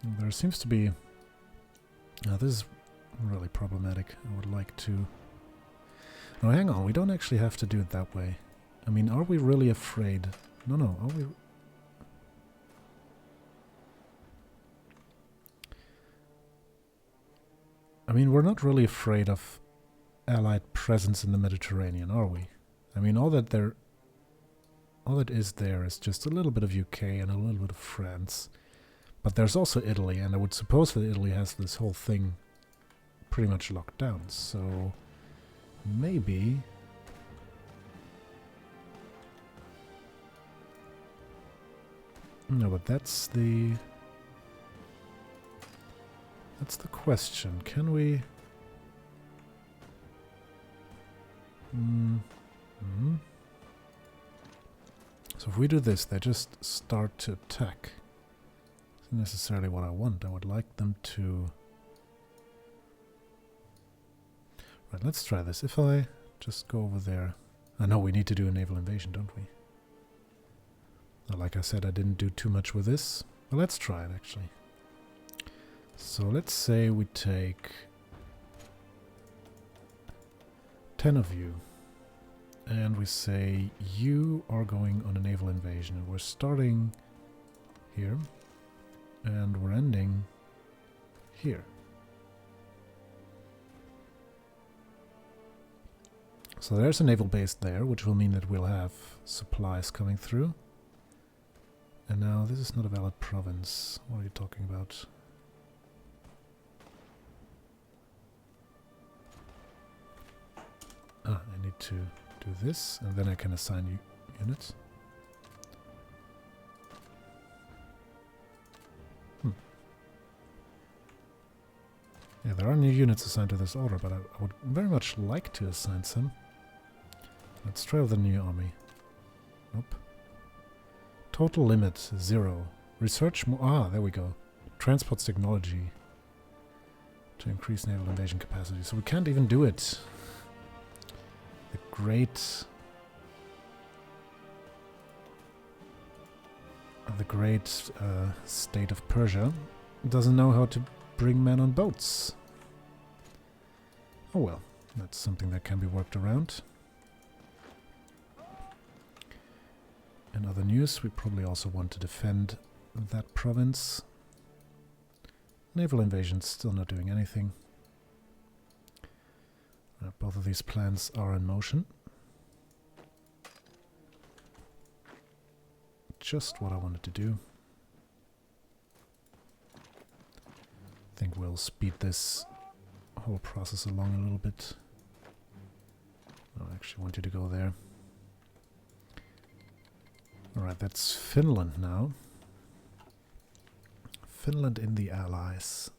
There seems to be... Now this is really problematic. I would like to... No, hang on. We don't actually have to do it that way. I mean, are we really afraid? No, no. Are we... I mean, we're not really afraid of Allied presence in the Mediterranean, are we? I mean, all that is there is just a little bit of UK and a little bit of France. But there's also Italy, and I would suppose that Italy has this whole thing pretty much locked down, so maybe... No, but that's the question. Can we... So if we do this, they just start to attack. Isn't necessarily what I want. I would like them to... Right, let's try this. If I just go over there... I know we need to do a naval invasion, don't we? Like I said, I didn't do too much with this. But let's try it, actually. So let's say we take 10 of you. And we say, you are going on a naval invasion. And we're starting here. And we're ending here. So there's a naval base there, which will mean that we'll have supplies coming through. And now this is not a valid province. What are you talking about? Ah, I need to do this, and then I can assign you units. Yeah, there are new units assigned to this order, but I would very much like to assign some. Let's try with the new army. Nope. Total limit 0. Research more. Ah, there we go. Transports technology to increase naval invasion capacity. So we can't even do it. The great state of Persia doesn't know how to bring men on boats. Oh well, that's something that can be worked around. In other news, we probably also want to defend that province. Naval invasion's still not doing anything. Both of these plans are in motion. Just what I wanted to do. I think we'll speed this whole process along a little bit. I actually want you to go there. Alright, that's Finland now. Finland in the Allies.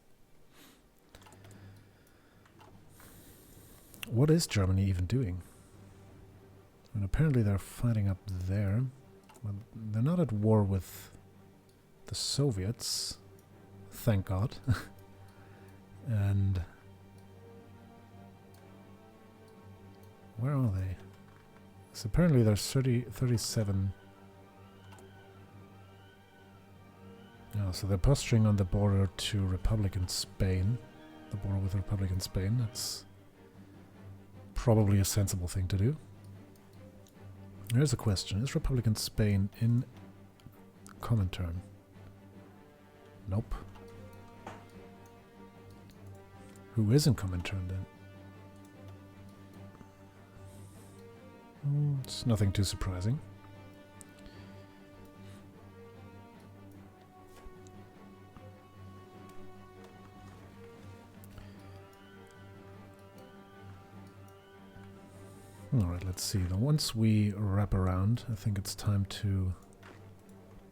What is Germany even doing? And apparently they're fighting up there. Well, they're not at war with the Soviets. Thank God. And where are they? So apparently there's 37. Oh, so they're posturing on the border to Republican Spain. The border with Republican Spain. That's probably a sensible thing to do. Here's a question. Is Republican Spain in Comintern? Nope. Who is in Comintern then? It's nothing too surprising. Alright, let's see. Now, once we wrap around, I think it's time to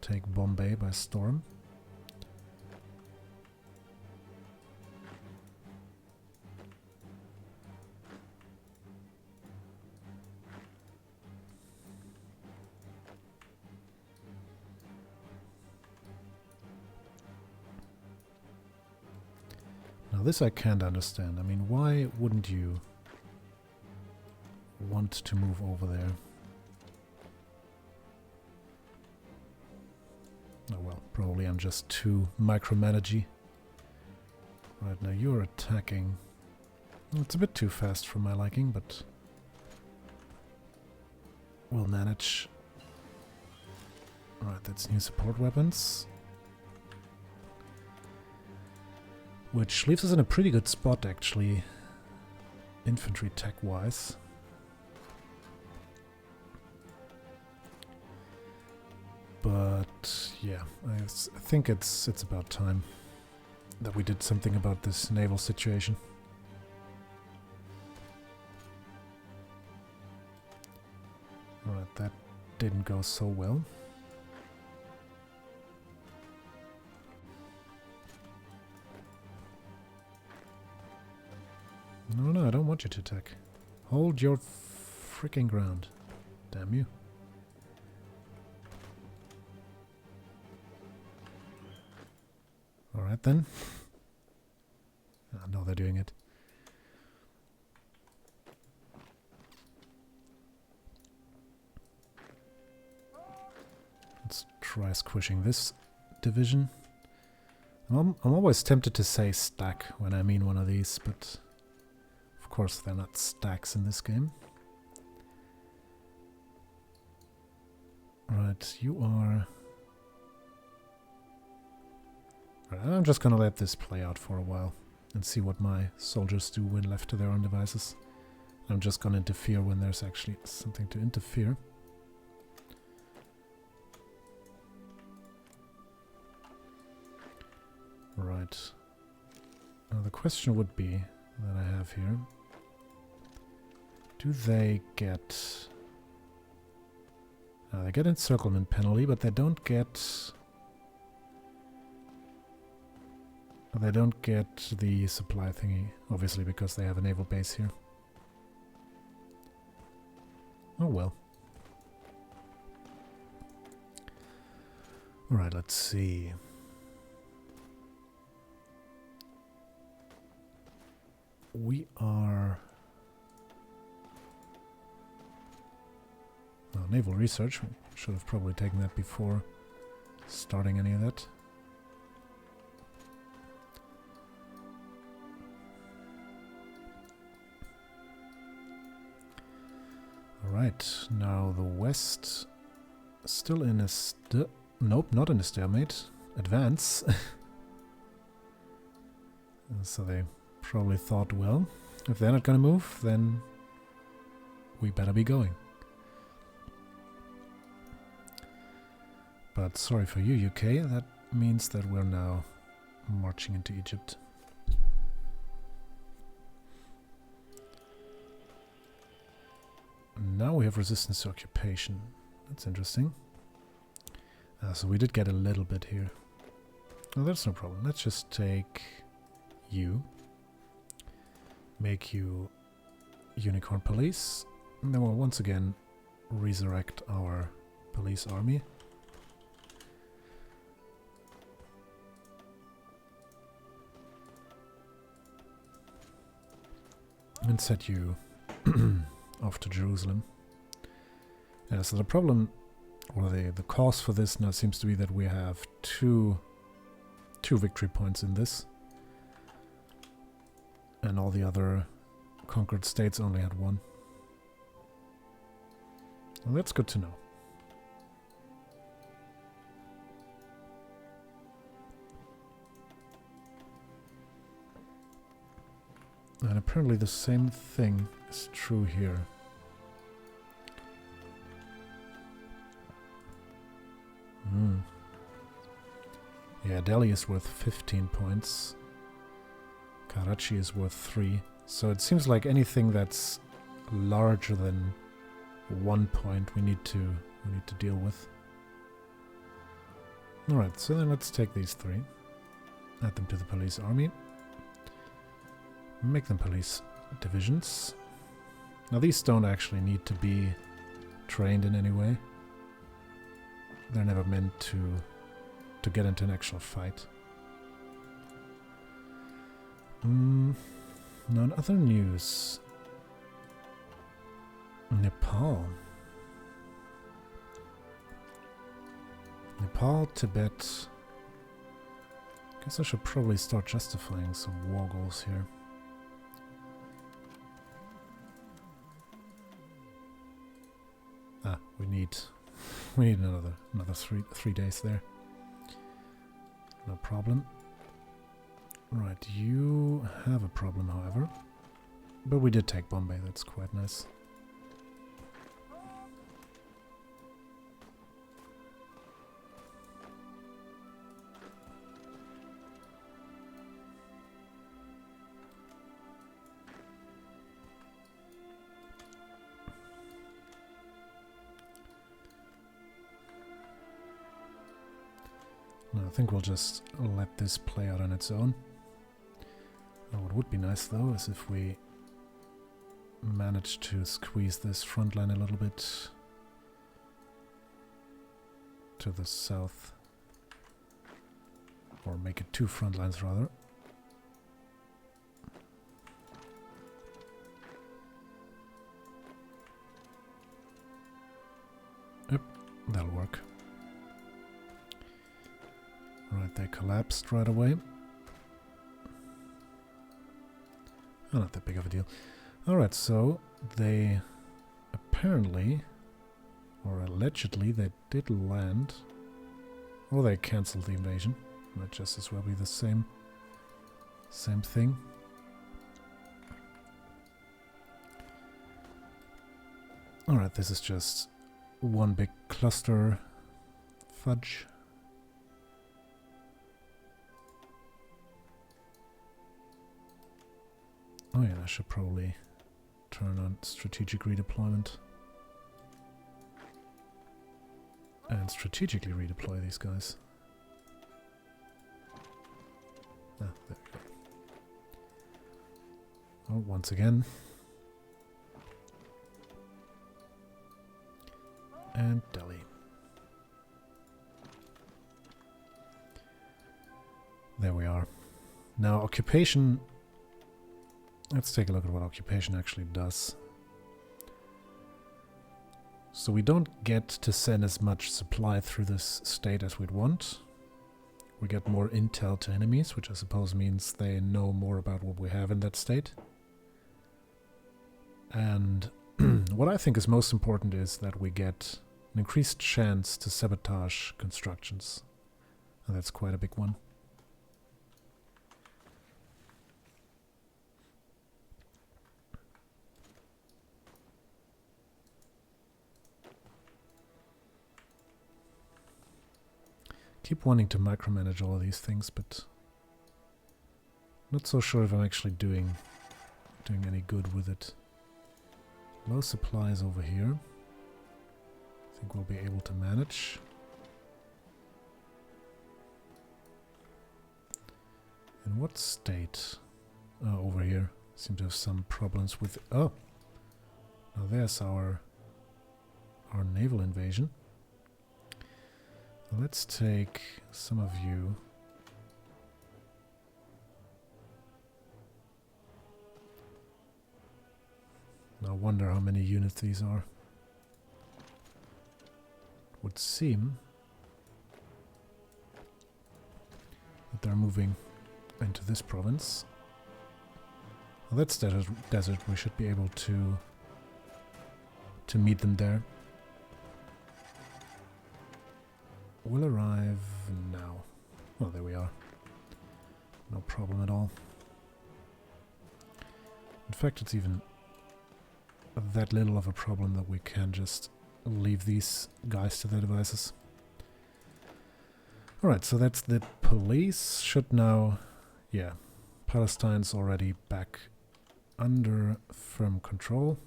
take Bombay by storm. Now this I can't understand. I mean, why wouldn't you want to move over there? Oh well, probably I'm just too micromanagey. Right, now you're attacking. It's a bit too fast for my liking, but we'll manage. Right, that's new support weapons. Which leaves us in a pretty good spot, actually, infantry tech-wise. But yeah, I think it's about time that we did something about this naval situation. Alright, that didn't go so well. No, I don't want you to attack. Hold your freaking ground. Damn you. Alright then. No, they're doing it. Let's try squishing this division. I'm always tempted to say stack when I mean one of these, but of course they're not stacks in this game. Right, you are... Right, I'm just gonna let this play out for a while and see what my soldiers do when left to their own devices. I'm just gonna interfere when there's actually something to interfere. Right. Now the question would be that I have here, do they get... they get encirclement penalty, but they don't get... They don't get the supply thingy, obviously, because they have a naval base here. Oh well. Alright, let's see. We are... Oh, naval research. We should have probably taken that before starting any of that. Alright, now the West still in a nope, not in a stalemate. Advance. So they probably thought, well, if they're not gonna move, then we better be going. But sorry for you, UK, that means that we're now marching into Egypt. Now we have resistance to occupation. That's interesting. So we did get a little bit here. Oh, that's no problem. Let's just take you. Make you Unicorn Police. And then we'll once again resurrect our police army. And set you off to Jerusalem. Yeah, so the problem, or the cause for this now seems to be that we have two victory points in this. And all the other conquered states only had one. Well, that's good to know. And apparently the same thing is true here. Yeah, Delhi is worth 15 points. Karachi is worth 3. So it seems like anything that's larger than 1 point we need to deal with. Alright, so then let's take these 3. Add them to the police army. Make them police divisions. Now these don't actually need to be trained in any way. They're never meant to get into an actual fight. Now in other news, Nepal. Nepal, Tibet. Guess I should probably start justifying some war goals here. Ah, we need another three days there. No problem. Right, you have a problem, however. But we did take Bombay, that's quite nice. No, I think we'll just let this play out on its own. Oh, what would be nice though is if we manage to squeeze this front line a little bit to the south. Or make it two front lines rather. Yep, that'll work. Right, they collapsed right away. Oh, not that big of a deal. Alright, so they apparently, or allegedly, they did land. Or they cancelled the invasion. Might just as well be the same thing. Alright, this is just one big cluster fudge. Oh yeah, I should probably turn on strategic redeployment. And strategically redeploy these guys. Ah, there we go. Oh, once again. And Delhi. There we are. Now, occupation... Let's take a look at what occupation actually does. So we don't get to send as much supply through this state as we'd want. We get more intel to enemies, which I suppose means they know more about what we have in that state. And what I think is most important is that we get an increased chance to sabotage constructions. And that's quite a big one. Keep wanting to micromanage all of these things, but not so sure if I'm actually doing any good with it. Low supplies over here. I think we'll be able to manage. In what state? Over here. Seem to have some problems with... Oh! Now there's our naval invasion. Let's take some of you. I wonder how many units these are. Would seem that they're moving into this province. Well, that's desert. We should be able to meet them there. Will arrive now. Well, there we are. No problem at all. In fact, it's even that little of a problem that we can just leave these guys to their devices. Alright, so that's the police. Should now... Yeah, Palestine's already back under firm control.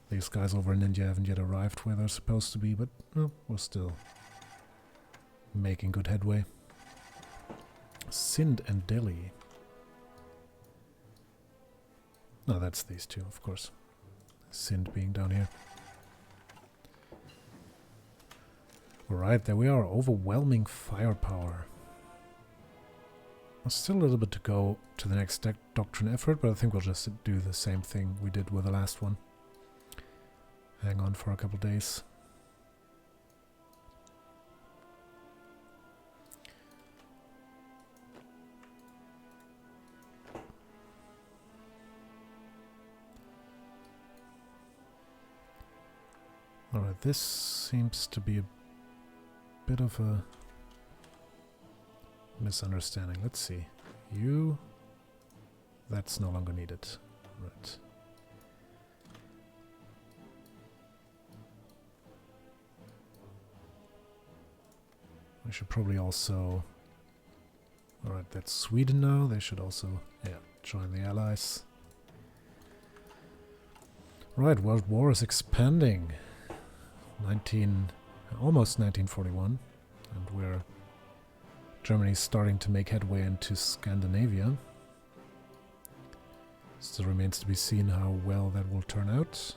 These guys over in India haven't yet arrived where they're supposed to be, but well, we're still making good headway. Sindh and Delhi. No, that's these two, of course. Sindh being down here. Alright, there we are. Overwhelming firepower. Still a little bit to go to the next doctrine effort, but I think we'll just do the same thing we did with the last one. Hang on for a couple days. Right, this seems to be a bit of a misunderstanding. Let's see. You... That's no longer needed. Right. We should probably also... Alright, that's Sweden now. They should also, yeah, join the Allies. Right, World War is expanding. Almost 1941. And Germany's starting to make headway into Scandinavia. Still remains to be seen how well that will turn out.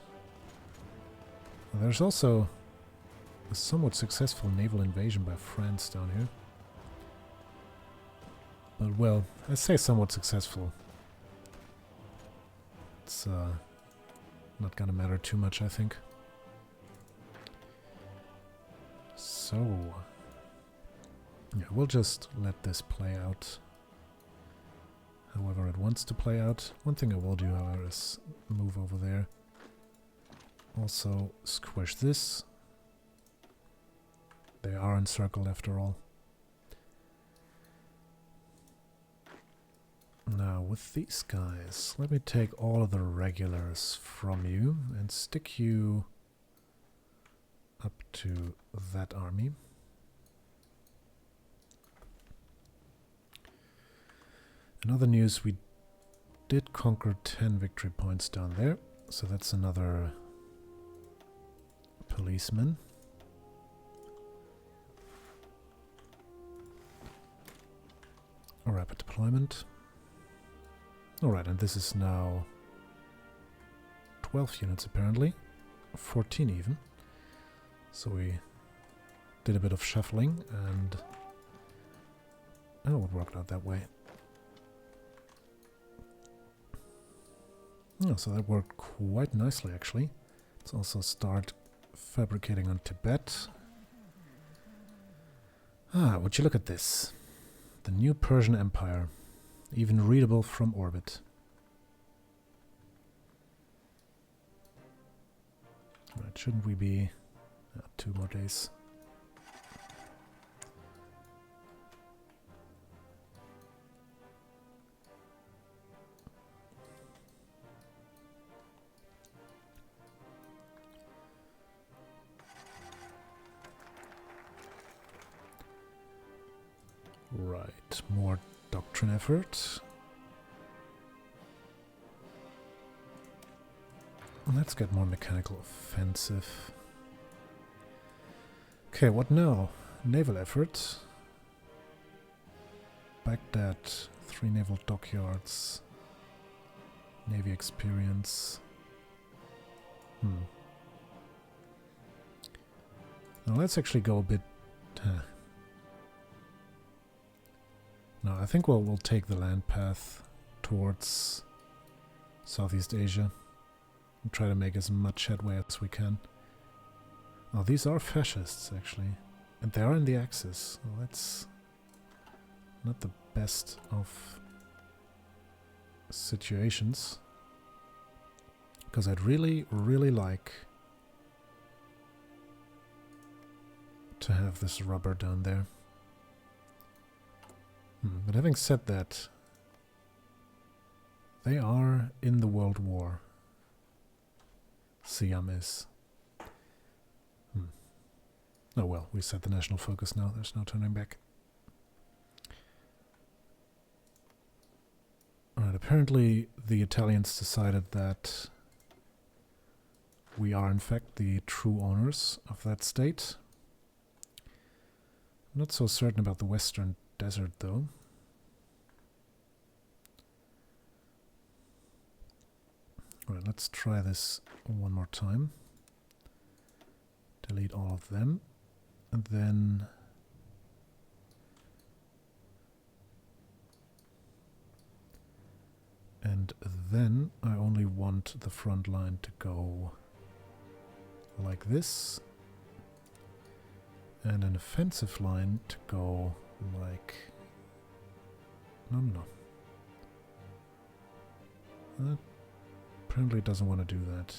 There's also a somewhat successful naval invasion by France down here. But, well, I say somewhat successful. It's not gonna matter too much, I think. So, yeah, we'll just let this play out however it wants to play out. One thing I will do, however, is move over there. Also, squish this. They are encircled after all. Now, with these guys, let me take all of the regulars from you and stick you up to that army. In other news, we did conquer 10 victory points down there, so that's another policeman. A rapid deployment. Alright, and this is now 12 units apparently, 14 even. So we did a bit of shuffling and it worked out that way. Oh, so that worked quite nicely actually. Let's also start fabricating on Tibet. Ah, would you look at this? The new Persian Empire. Even readable from orbit. Right, shouldn't we be... 2 more days. Right, more doctrine effort. Let's get more mechanical offensive. Okay, what now? Naval effort. Baghdad, 3 naval dockyards. Navy experience. Now let's actually go a bit... No, I think we'll take the land path towards Southeast Asia and try to make as much headway as we can. Oh, these are fascists, actually. And they are in the Axis. Well, that's not the best of situations. Because I'd really, really like to have this rubber down there. But having said that, they are in the World War. Siam is. Oh well, we set the national focus now. There's no turning back. Alright, apparently the Italians decided that we are in fact the true owners of that state. I'm not so certain about the Western Desert though. Alright, let's try this one more time. Delete all of them. And then... I only want the front line to go like this. And an offensive line to go like... No. That apparently doesn't want to do that.